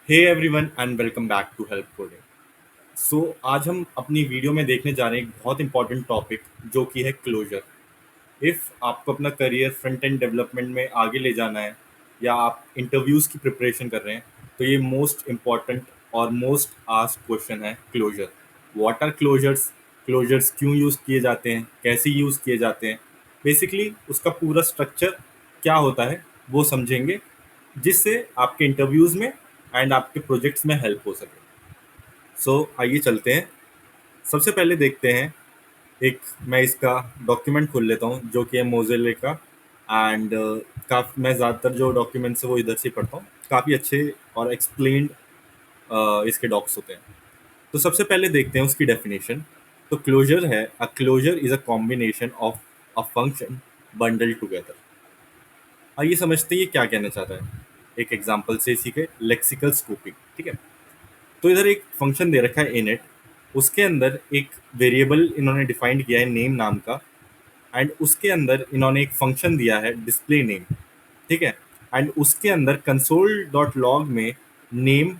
Hey everyone and welcome back to help coding. So आज हम अपनी वीडियो में देखने जा रहे हैं एक बहुत इंपॉर्टेंट टॉपिक जो कि है क्लोजर। इफ़ आपको अपना करियर फ्रंट एंड डेवलपमेंट में आगे ले जाना है या आप इंटरव्यूज़ की प्रिपरेशन कर रहे हैं तो ये मोस्ट इम्पॉर्टेंट और मोस्ट आस्क्ड क्वेश्चन है closure. What are closures, closures क्यों यूज़ किए जाते हैं, कैसे यूज़ किए जाते हैं, बेसिकली उसका पूरा स्ट्रक्चर क्या होता है वो समझेंगे, जिससे आपके इंटरव्यूज़ में एंड आपके प्रोजेक्ट्स में हेल्प हो सके। सो आइए चलते हैं। सबसे पहले देखते हैं, एक मैं इसका डॉक्यूमेंट खोल लेता हूँ जो कि है मोज़ेले का। एंड काफ़ी मैं ज़्यादातर जो डॉक्यूमेंट्स है वो इधर से ही पढ़ता हूँ, काफ़ी अच्छे और एक्सप्लेन्ड इसके डॉक्स होते हैं। तो सबसे पहले देखते हैं उसकी डेफिनेशन। तो क्लोजर है, a closure is a combination of a function bundle together. आइए समझते हैं ये क्या कहना चाहता है एक एग्जाम्पल से इसी के लेक्सिकल स्कूपिंग। ठीक है, तो इधर एक फंक्शन दे रखा है इनिट, उसके अंदर एक वेरिएबल इन्होंने डिफाइंड किया है नेम नाम का। एंड उसके अंदर इन्होंने एक फंक्शन दिया है डिस्प्ले नेम। ठीक है, एंड उसके अंदर कंसोल डॉट लॉग में नेम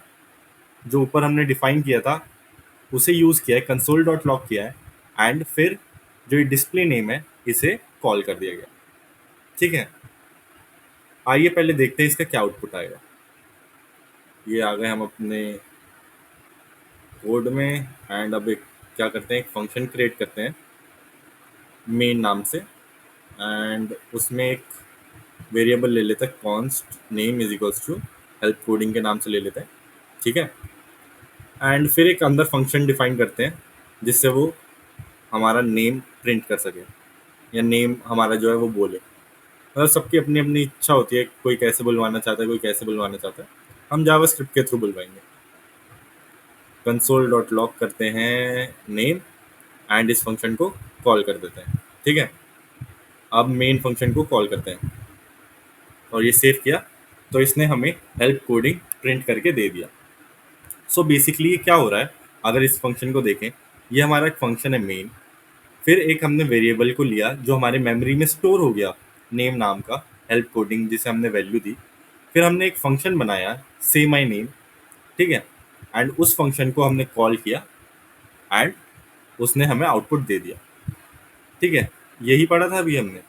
जो ऊपर हमने डिफाइन किया था उसे यूज़ किया है, कंसोल डॉट लॉग किया है। एंड फिर जो ये डिस्प्ले नेम है इसे कॉल कर दिया गया। ठीक है, आइए पहले देखते हैं इसका क्या आउटपुट आएगा। ये आ गए हम अपने कोड में। एंड अब एक क्या करते हैं, एक फंक्शन क्रिएट करते हैं मेन नाम से। एंड उसमें एक वेरिएबल ले लेते हैं const name is equals to help coding के नाम से ले लेते हैं। ठीक है, एंड फिर एक अंदर फंक्शन डिफाइन करते हैं जिससे वो हमारा नेम प्रिंट कर सके या नेम हमारा जो है वो बोले। मतलब सबकी अपनी अपनी इच्छा होती है, कोई कैसे बुलवाना चाहता है, कोई कैसे बुलवाना चाहता है। हम जावास्क्रिप्ट के थ्रू बुलवाएंगे। कंसोल डॉट लॉग करते हैं नेम एंड इस फंक्शन को कॉल कर देते हैं। ठीक है, अब मेन फंक्शन को कॉल करते हैं और ये सेव किया तो इसने हमें हेल्प कोडिंग प्रिंट करके दे दिया। सो बेसिकली ये क्या हो रहा है, अगर इस फंक्शन को देखें, ये हमारा एक फंक्शन है मेन। फिर एक हमने वेरिएबल को लिया जो हमारे मेमोरी में स्टोर हो गया नेम नाम का, हेल्प कोडिंग जिसे हमने वैल्यू दी। फिर हमने एक फंक्शन बनाया से माई नेम। ठीक है, एंड उस फंक्शन को हमने कॉल किया एंड उसने हमें आउटपुट दे दिया। ठीक है, यही पढ़ा था अभी हमने।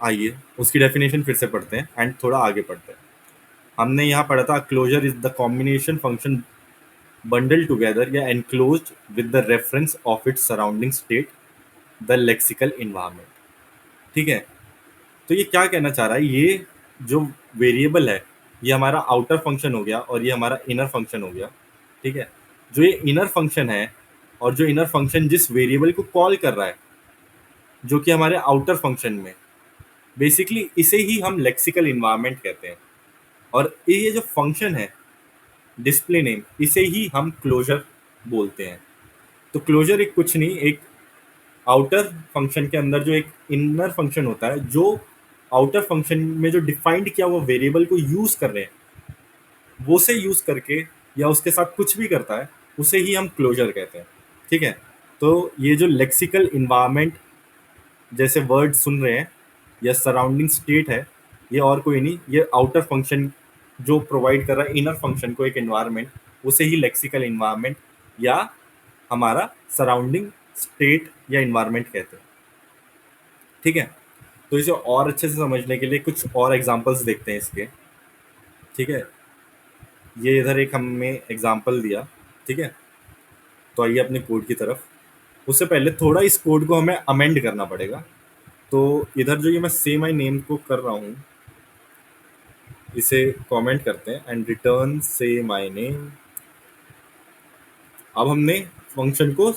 आइए उसकी डेफिनेशन फिर से पढ़ते हैं एंड थोड़ा आगे पढ़ते हैं। हमने यहाँ पढ़ा था closure is the combination function bundle together या enclosed with the reference of its surrounding state the lexical environment. ठीक है, तो ये क्या कहना चाह रहा है, ये जो वेरिएबल है ये हमारा आउटर फंक्शन हो गया और ये हमारा इनर फंक्शन हो गया। ठीक है, जो ये इनर फंक्शन है और जो इनर फंक्शन जिस वेरिएबल को कॉल कर रहा है जो कि हमारे आउटर फंक्शन में, बेसिकली इसे ही हम लेक्सिकल इन्वायरमेंट कहते हैं। और ये जो फंक्शन है डिस्प्ले नेम, इसे ही हम क्लोजर बोलते हैं। तो क्लोजर एक कुछ नहीं, एक आउटर फंक्शन के अंदर जो एक इनर फंक्शन होता है, जो आउटर फंक्शन में जो डिफाइंड किया हुआ वेरिएबल को यूज कर रहे हैं वो से यूज करके या उसके साथ कुछ भी करता है उसे ही हम क्लोजर कहते हैं। ठीक है, तो ये जो लेक्सिकल इन्वायरमेंट जैसे वर्ड सुन रहे हैं या सराउंडिंग स्टेट है, ये और कोई नहीं, ये आउटर फंक्शन जो प्रोवाइड कर रहा है इनर फंक्शन को एक एनवायरनमेंट, उसे ही लेक्सिकल इन्वायरमेंट या हमारा सराउंडिंग स्टेट या इन्वायरमेंट कहते हैं। ठीक है, तो इसे और अच्छे से समझने के लिए कुछ और एग्जांपल्स देखते हैं इसके। ठीक है, ये इधर एक हमें एग्जांपल दिया। ठीक है, तो आइए अपने कोड की तरफ। उससे पहले थोड़ा इस कोड को हमें अमेंड करना पड़ेगा। तो इधर जो ये मैं से माई नेम को कर रहा हूँ इसे कमेंट करते हैं एंड रिटर्न से माई नेम। अब हमने फंक्शन को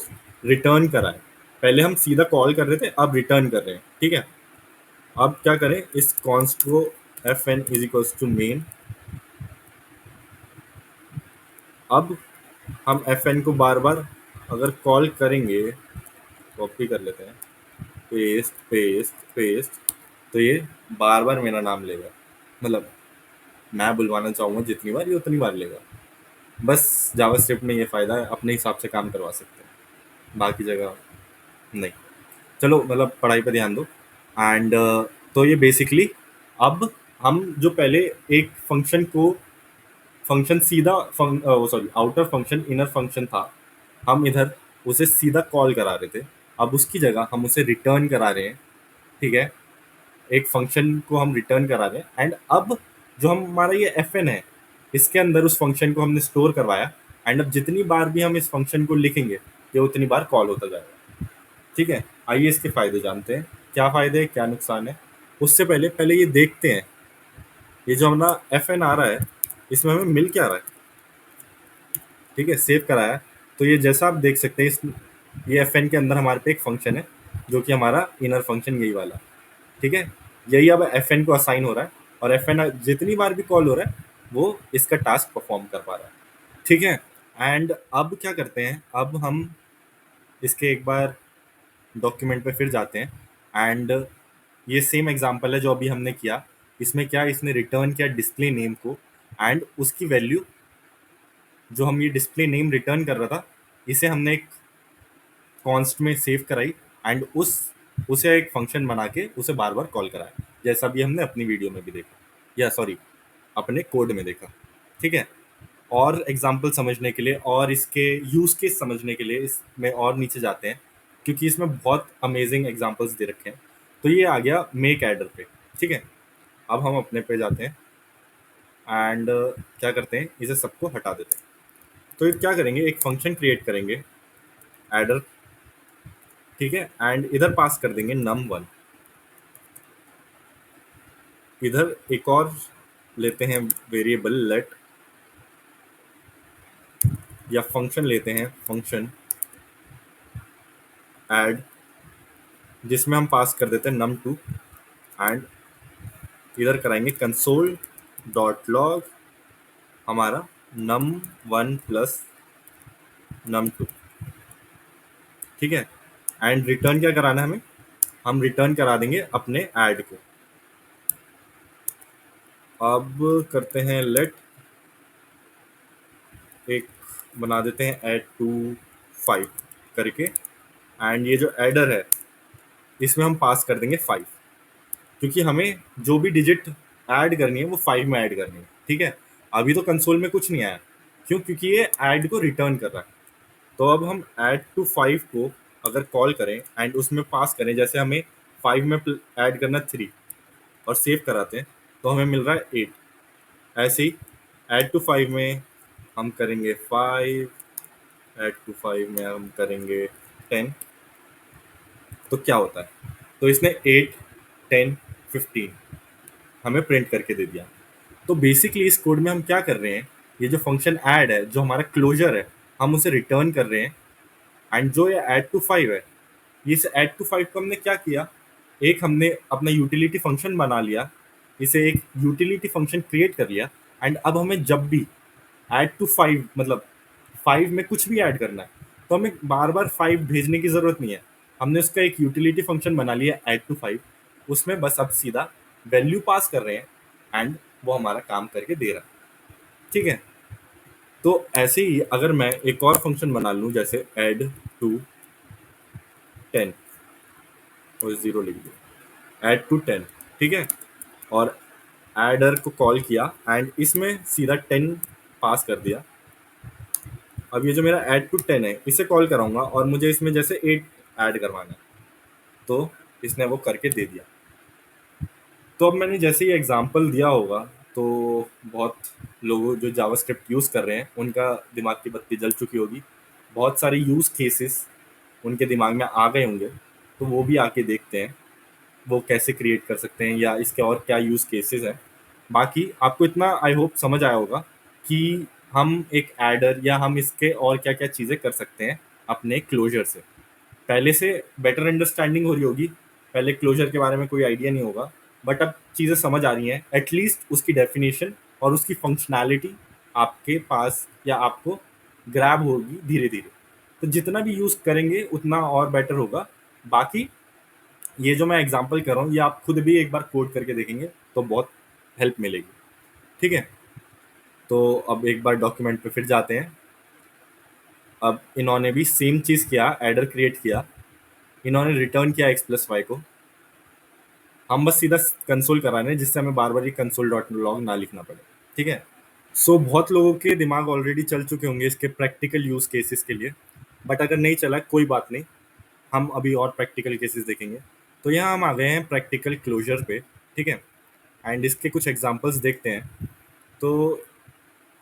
रिटर्न करा है, पहले हम सीधा कॉल कर रहे थे, अब रिटर्न कर रहे हैं। ठीक है, अब क्या करें, इस कॉन्स्ट को F N is equals to main. अब हम एफ एन को बार बार अगर कॉल करेंगे, कॉपी कर लेते हैं, पेस्ट पेस्ट पेस्ट, तो ये बार बार मेरा नाम लेगा। मतलब मैं बुलवाना चाहूँगा जितनी बार, ये उतनी बार लेगा। बस जावास्क्रिप्ट में ये फ़ायदा है, अपने हिसाब से काम करवा सकते हैं, बाकी जगह नहीं। चलो मतलब पढ़ाई पे ध्यान दो। एंड तो ये बेसिकली अब हम जो पहले एक फंक्शन को फंक्शन सीधा sorry outer function inner function था, हम इधर उसे सीधा कॉल करा रहे थे, अब उसकी जगह हम उसे रिटर्न करा रहे हैं। ठीक है, एक फंक्शन को हम रिटर्न करा रहे हैं, एंड अब जो हमारा ये एफ एन है, इसके अंदर उस फंक्शन को हमने स्टोर करवाया, एंड अब जितनी बार भी हम इस फंक्शन को लिखेंगे ये उतनी बार कॉल होता जाएगा। ठीक है, आइए इसके फायदे जानते हैं, क्या फायदे हैं क्या नुकसान है। उससे पहले पहले ये देखते हैं, ये जो हमारा एफ एन आ रहा है इसमें हमें मिल क्या रहा है। ठीक है, सेव कराया है, तो ये जैसा आप देख सकते हैं ये एफ एन के अंदर हमारे पे एक फंक्शन है जो कि हमारा इनर फंक्शन यही वाला। ठीक है, यही अब एफ एन को असाइन हो रहा है, और एफ एन जितनी बार भी कॉल हो रहा है वो इसका टास्क परफॉर्म कर पा रहा है। ठीक है, एंड अब क्या करते हैं, अब हम इसके एक बार डॉक्यूमेंट पे फिर जाते हैं, एंड ये सेम एग्जांपल है जो अभी हमने किया। इसमें क्या, इसने रिटर्न किया डिस्प्ले नेम को, एंड उसकी वैल्यू जो हम ये डिस्प्ले नेम रिटर्न कर रहा था इसे हमने एक कॉन्स्ट में सेव कराई, एंड उसे एक फंक्शन बना के उसे बार बार कॉल कराया, जैसा भी हमने अपनी वीडियो में भी देखा, या सॉरी अपने कोड में देखा। ठीक है, और एग्जांपल समझने के लिए और इसके यूज केस समझने के लिए इसमें और नीचे जाते हैं, क्योंकि इसमें बहुत अमेजिंग एग्जांपल्स दे रखे हैं। तो ये आ गया मेक एडर पे। ठीक है, अब हम अपने पे जाते हैं, एंड क्या करते हैं, इसे सबको हटा देते हैं। तो ये क्या करेंगे, एक फंक्शन क्रिएट करेंगे एडर। ठीक है, एंड इधर पास कर देंगे num1। इधर एक और लेते हैं वेरिएबल लेट, या फंक्शन लेते हैं फंक्शन ऐड, जिसमें हम पास कर देते हैं num2, एंड इधर कराएंगे कंसोल डॉट लॉग हमारा num1 प्लस num2। ठीक है, एंड रिटर्न क्या कराना है हमें, हम रिटर्न करा देंगे अपने ऐड को। अब करते हैं लेट, एक बना देते हैं ऐड टू 5 करके, एंड ये जो एडर है इसमें हम पास कर देंगे 5, क्योंकि हमें जो भी डिजिट ऐड करनी है वो 5 में ऐड करनी है। ठीक है, अभी तो कंसोल में कुछ नहीं आया, क्यों, क्योंकि ये ऐड को रिटर्न कर रहा है। तो अब हम ऐड टू 5 को अगर कॉल करें एंड उसमें पास करें, जैसे हमें 5 में ऐड करना 3 और सेव कराते हैं, तो हमें मिल रहा है 8। ऐसे ही ऐड टू 5 में हम करेंगे 5, ऐड टू 5 में हम करेंगे 10, तो क्या होता है, तो इसने 8, 10, 15 हमें प्रिंट करके दे दिया। तो बेसिकली इस कोड में हम क्या कर रहे हैं, ये जो फंक्शन ऐड है जो हमारा क्लोजर है हम उसे रिटर्न कर रहे हैं, एंड जो ये ऐड टू 5 है, इस ऐड टू 5 को हमने क्या किया, एक हमने अपना यूटिलिटी फंक्शन बना लिया, इसे एक यूटिलिटी फंक्शन क्रिएट कर लिया, एंड अब हमें जब भी ऐड टू 5 मतलब 5 में कुछ भी ऐड करना है तो हमें बार बार 5 भेजने की ज़रूरत नहीं है। हमने उसका एक यूटिलिटी फंक्शन बना लिया ऐड टू 5, उसमें बस अब सीधा वैल्यू पास कर रहे हैं, एंड वो हमारा काम करके दे रहा है। ठीक है, तो ऐसे ही अगर मैं एक और फंक्शन बना लूँ जैसे ऐड टू 10 और 0 लिख दिया, ऐड टू 10। ठीक है, और एडर को कॉल किया एंड इसमें सीधा 10 पास कर दिया। अब ये जो मेरा ऐड टू 10 है इसे कॉल कराऊंगा और मुझे इसमें जैसे 8 ऐड करवाना है, तो इसने वो करके दे दिया। तो अब मैंने जैसे ही एग्जांपल दिया होगा तो बहुत लोगों जो जावास्क्रिप्ट यूज़ कर रहे हैं उनका दिमाग की बत्ती जल चुकी होगी, बहुत सारे यूज़ केसेस उनके दिमाग में आ गए होंगे, तो वो भी आके देखते हैं वो कैसे क्रिएट कर सकते हैं या इसके और क्या यूज़ केसेस हैं। बाकी आपको इतना आई होप समझ आया होगा कि हम एक एडर या हम इसके और क्या क्या चीज़ें कर सकते हैं अपने क्लोजर से। पहले से बेटर अंडरस्टैंडिंग हो रही होगी, पहले क्लोजर के बारे में कोई आइडिया नहीं होगा, बट अब चीज़ें समझ आ रही हैं, एटलीस्ट उसकी डेफिनेशन और उसकी फंक्शनैलिटी आपके पास या आपको ग्रैब होगी धीरे धीरे। तो जितना भी यूज़ करेंगे उतना और बेटर होगा। बाकी ये जो मैं एग्जांपल कर रहा हूँ ये आप खुद भी एक बार कोड करके देखेंगे तो बहुत हेल्प मिलेगी। ठीक है, तो अब एक बार डॉक्यूमेंट पे फिर जाते हैं। अब इन्होंने भी सेम चीज़ किया, एडर क्रिएट किया, इन्होंने रिटर्न किया x प्लस वाई को, हम बस सीधा कंसोल करा रहे हैं जिससे हमें बार बार ये कंसोल डॉट लॉग ना लिखना पड़े। ठीक है, बहुत लोगों के दिमाग ऑलरेडी चल चुके होंगे इसके प्रैक्टिकल यूज केसेस के लिए, बट अगर नहीं चला कोई बात नहीं, हम अभी और प्रैक्टिकल केसेस देखेंगे। तो यहाँ हम आ गए हैं प्रैक्टिकल क्लोजर पे, ठीक है, एंड इसके कुछ एग्जांपल्स देखते हैं। तो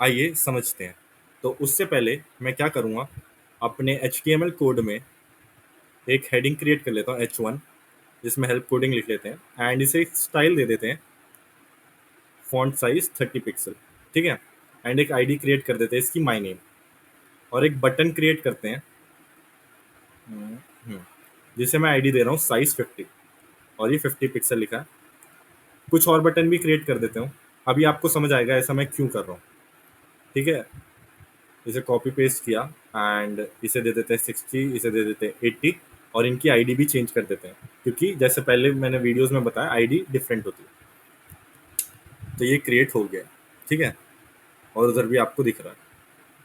आइए समझते हैं। तो उससे पहले मैं क्या करूँगा, अपने HTML कोड में एक हेडिंग क्रिएट कर लेता हूँ H1, जिसमें हेल्प कोडिंग लिख लेते हैं एंड इसे एक स्टाइल दे देते हैं, फॉन्ट साइज 30 पिक्सल, ठीक है, एंड एक आईडी क्रिएट कर देते हैं इसकी माई नेम, और एक बटन क्रिएट करते हैं, हम्म, हम्म, जिसे मैं आईडी दे रहा हूँ साइज 50, और ये 50 पिक्सल लिखा है। कुछ और बटन भी क्रिएट कर देते हूँ, अभी आपको समझ आएगा ऐसा मैं क्यों कर रहा हूँ, ठीक है। इसे कॉपी पेस्ट किया एंड इसे दे देते हैं 60, इसे दे देते हैं 80, और इनकी आईडी भी चेंज कर देते हैं, क्योंकि जैसे पहले मैंने वीडियोस में बताया आईडी डिफरेंट होती है। तो ये क्रिएट हो गया, ठीक है, और उधर भी आपको दिख रहा है।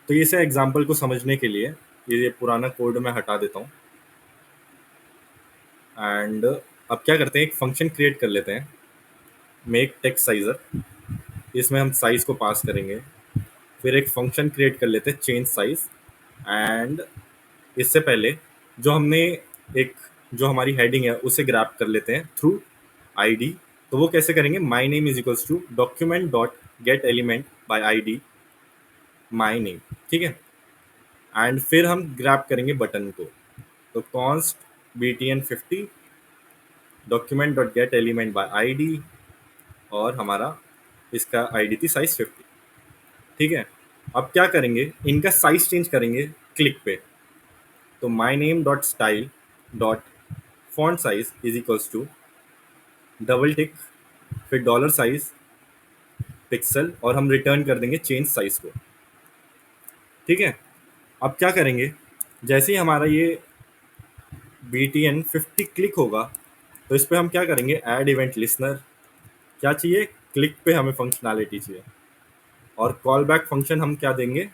तो ये से एग्जाम्पल को समझने के लिए ये पुराना कोड मैं हटा देता हूँ, एंड अब क्या करते हैं, एक फंक्शन क्रिएट कर लेते हैं, मेक टेक्स्ट साइजर। इसमें हम साइज को पास करेंगे। फिर एक फंक्शन क्रिएट कर लेते हैं चेंज साइज, एंड इससे पहले जो हमने एक जो हमारी हेडिंग है उसे ग्रैब कर लेते हैं थ्रू आईडी। तो वो कैसे करेंगे, my name is equals to document dot get element by ID my name, ठीक है, एंड फिर हम ग्रैब करेंगे बटन को। तो const btn50 document dot get element by ID, और हमारा इसका आईडी थी साइज 50, ठीक है। अब क्या करेंगे, इनका साइज चेंज करेंगे क्लिक पे। तो my name dot style dot font size is equals to double tick, फिर डॉलर साइज पिक्सल, और हम रिटर्न कर देंगे चेंज साइज को, ठीक है। अब क्या करेंगे, जैसे ही हमारा ये btn50 क्लिक होगा, तो इस पर हम क्या करेंगे, ऐड इवेंट लिसनर। क्या चाहिए, क्लिक पे हमें फंक्शनैलिटी चाहिए, और कॉल बैक फंक्शन हम क्या देंगे,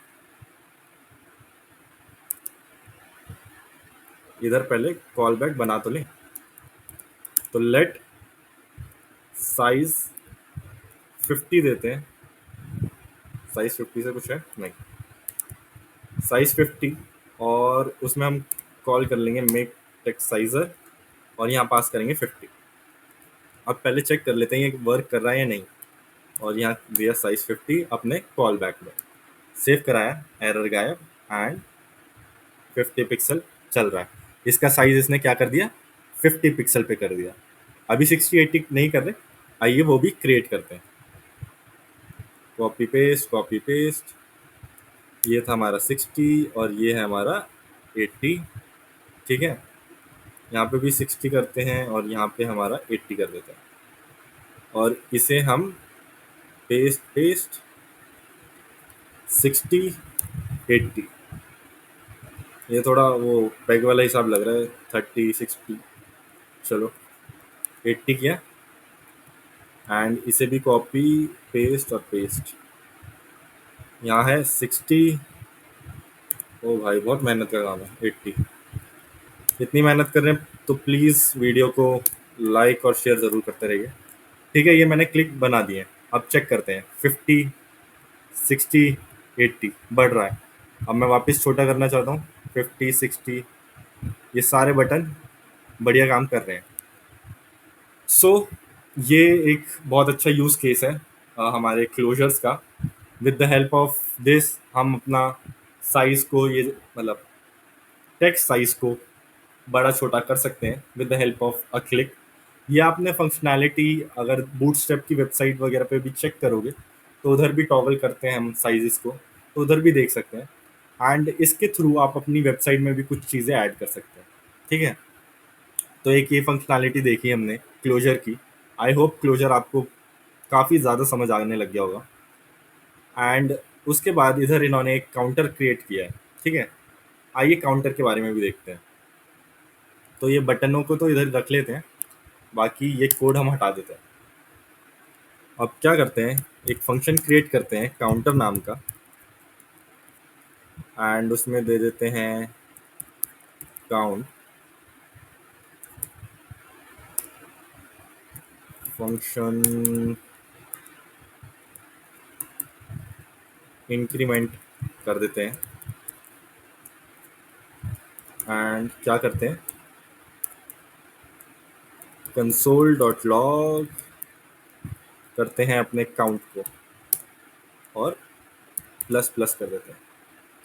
इधर पहले कॉल बैक बना तो लें। तो लेट साइज 50 देते हैं, साइज 50 से कुछ है नहीं, साइज 50, और उसमें हम कॉल कर लेंगे मेक टेक्स्ट साइजर, और यहाँ पास करेंगे 50। अब पहले चेक कर लेते हैं ये वर्क कर रहा है या नहीं, और यहाँ दिया साइज 50 अपने कॉल बैक में, सेव कराया, एरर गायब, एंड 50 पिक्सल चल रहा है। इसका साइज इसने क्या कर दिया, 50 पिक्सल पे कर दिया। अभी 60-80 नहीं कर रहे, आइए वो भी क्रिएट करते हैं। कॉपी पेस्ट कॉपी पेस्ट, ये था हमारा 60 और ये है हमारा 80, ठीक है। यहाँ पे भी 60 करते हैं और यहाँ पे हमारा 80 कर देते हैं, और इसे हम पेस्ट पेस्ट 60 80, ये थोड़ा वो पैग वाला हिसाब लग रहा है, 30 60, चलो 80 किया, एंड इसे भी कॉपी पेस्ट और पेस्ट, यहाँ है 60। ओ भाई बहुत मेहनत का काम है, 80। इतनी मेहनत कर रहे हैं तो प्लीज़ वीडियो को लाइक और शेयर ज़रूर करते रहिए, ठीक है। ये मैंने क्लिक बना दिए, अब चेक करते हैं, 50 60 80 बढ़ रहा है। अब मैं वापस छोटा करना चाहता हूँ, 50 60, ये सारे बटन बढ़िया काम कर रहे हैं। सो ये एक बहुत अच्छा यूज़ केस है हमारे क्लोजर्स का। With the help of this हम अपना साइज को, ये मतलब टेक्स्ट साइज को बड़ा छोटा कर सकते हैं with the help of a click. ये आपने फंक्शनैलिटी अगर बूटस्ट्रैप की वेबसाइट वगैरह पे भी चेक करोगे, तो उधर भी टॉगल करते हैं हम साइजेस को, तो उधर भी देख सकते हैं, एंड इसके थ्रू आप अपनी वेबसाइट में भी कुछ चीज़ें ऐड कर सकते हैं, ठीक है। तो एक ये फंक्शनैलिटी देखी हमने क्लोजर की। आई होप क्लोजर आपको काफ़ी ज़्यादा समझ आने लग गया होगा। एंड उसके बाद इधर इन्होंने एक काउंटर क्रिएट किया है, ठीक है। आइए काउंटर के बारे में भी देखते हैं। तो ये बटनों को तो इधर रख लेते हैं, बाकी ये कोड हम हटा देते हैं। अब क्या करते हैं, एक फंक्शन क्रिएट करते हैं काउंटर नाम का, एंड उसमें दे देते हैं काउंट फंक्शन, इंक्रीमेंट कर देते हैं एंड क्या करते हैं, कंसोल डॉट लॉग करते हैं अपने काउंट को और प्लस प्लस कर देते हैं।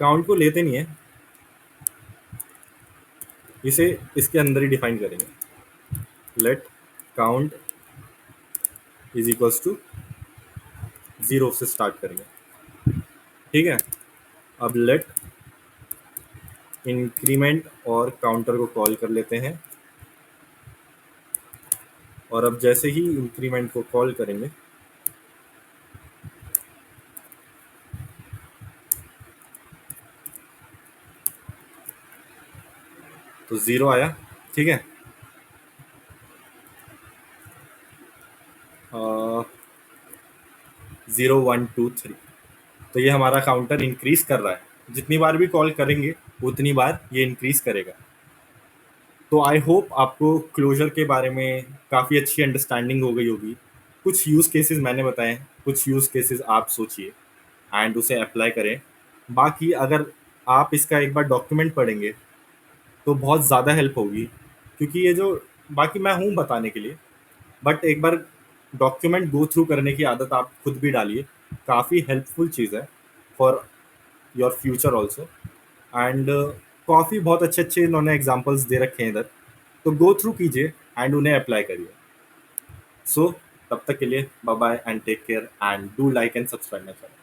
काउंट को लेते नहीं है, इसे इसके अंदर ही डिफाइन करेंगे। Let count is equals to 0 से स्टार्ट करेंगे, ठीक है। अब लेट इंक्रीमेंट और काउंटर को कॉल कर लेते हैं, और अब जैसे ही इंक्रीमेंट को कॉल करेंगे तो 0 आया, ठीक है। 0 1 2 3, तो ये हमारा काउंटर इंक्रीज कर रहा है, जितनी बार भी कॉल करेंगे उतनी बार ये इंक्रीज करेगा। तो आई होप आपको क्लोजर के बारे में काफ़ी अच्छी अंडरस्टैंडिंग हो गई होगी। कुछ यूज़ केसेस मैंने बताए, कुछ यूज़ केसेस आप सोचिए एंड उसे अप्लाई करें। बाकी अगर आप इसका एक बार डॉक्यूमेंट पढ़ेंगे तो बहुत ज़्यादा हेल्प होगी, क्योंकि ये जो बाकी मैं हूँ बताने के लिए, बट एक बार डॉक्यूमेंट गो थ्रू करने की आदत आप खुद भी डालिए, काफ़ी हेल्पफुल चीज़ है for your future also. And काफ़ी बहुत अच्छे अच्छे इन्होंने एग्जाम्पल्स दे रखे हैं इधर, तो गो थ्रू कीजिए एंड उन्हें अप्लाई करिए। सो तब तक के लिए bye bye and take care and do like and subscribe my channel.